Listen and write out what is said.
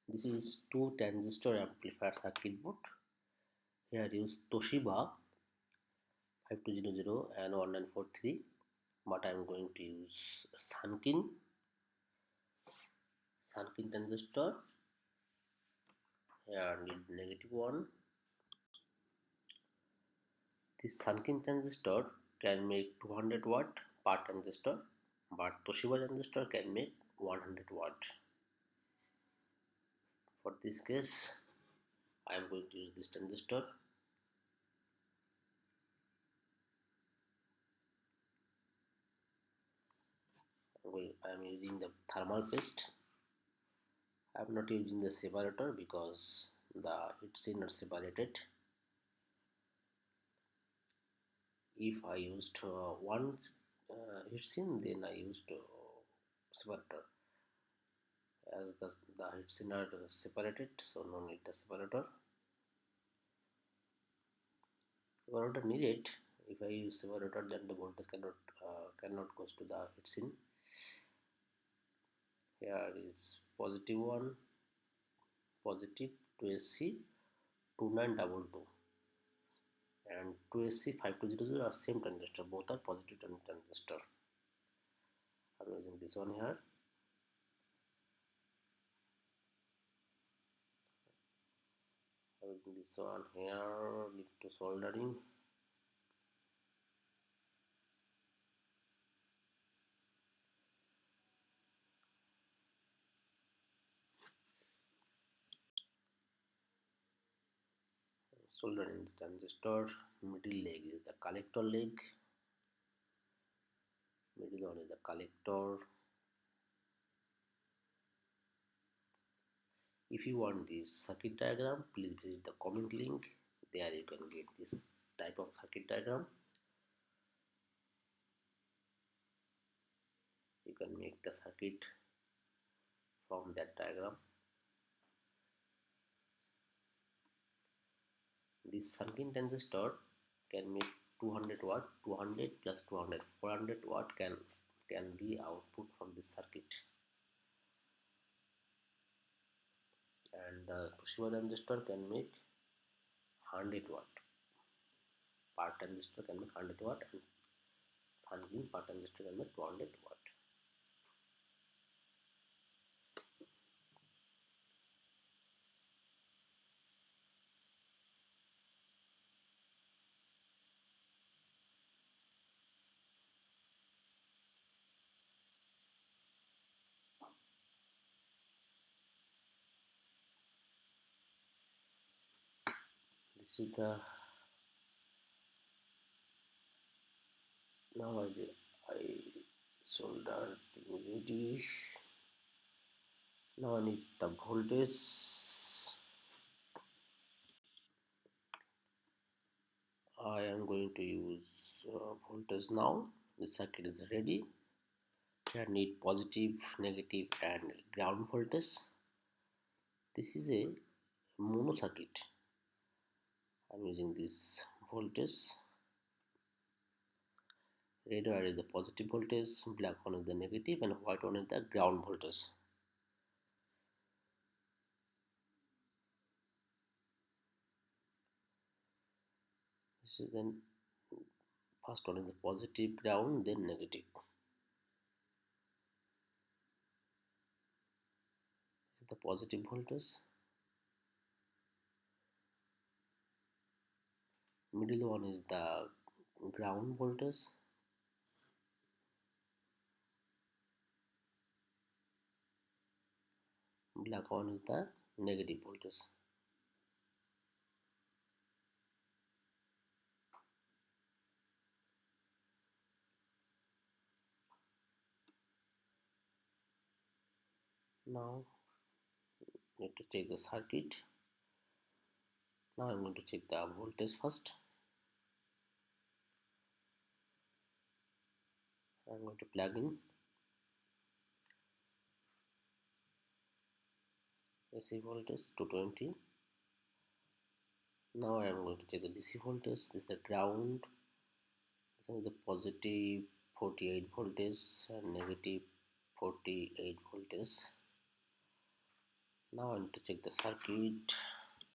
This is two transistor amplifier circuit board. Here use Toshiba 5200 and 1943, but I am going to use Sunkin transistor. Here need negative one. This Sunkin transistor can make 200 watt per transistor, but Toshiba transistor can make 100 watt. For this case, I am going to use this transistor. I am using the thermal paste. I am not using the separator because the heatsink are separated. If I used one heatsink, then I used separator. As the heatsink are separated, so no need the separator. Separator needed. If I use separator, then the voltage cannot goes to the heatsink. Here is positive one, positive 2SC 2922 and 2SC 5200 are same transistor. Both are positive transistor. I'm using this one here. I'm using this one here. Need to soldering. Soldering the transistor. Middle leg is the collector leg. Middle one is the collector. If you want this circuit diagram, please visit the comment link. There you can get this type of circuit diagram. You can make the circuit from that diagram. This Sunkin transistor can make 200 watt, 200 plus 200, 400 watt can be output from this circuit. And the Toshiba transistor can make 100 watt. Per transistor can make 100 watt and Sunkin per transistor can make 200 watt. This is the now I solder ready. Now I need the voltage. I am going to use voltage now. The circuit is ready. Here need positive, negative and ground voltage. This is a mono circuit. I am using this voltage. Red wire is the positive voltage, black one is the negative and white one is the ground voltage. This is then first one is the positive ground, then negative. This is the positive voltage. Middle one is the ground voltage. Black one is the negative voltage. Now need to check the circuit. Now I'm going to check the voltage first. I'm going to plug in AC voltage 220. Now I am going to check the DC voltage. This is the ground. This is the positive 48 voltage and negative 48 voltage. Now I need to check the circuit.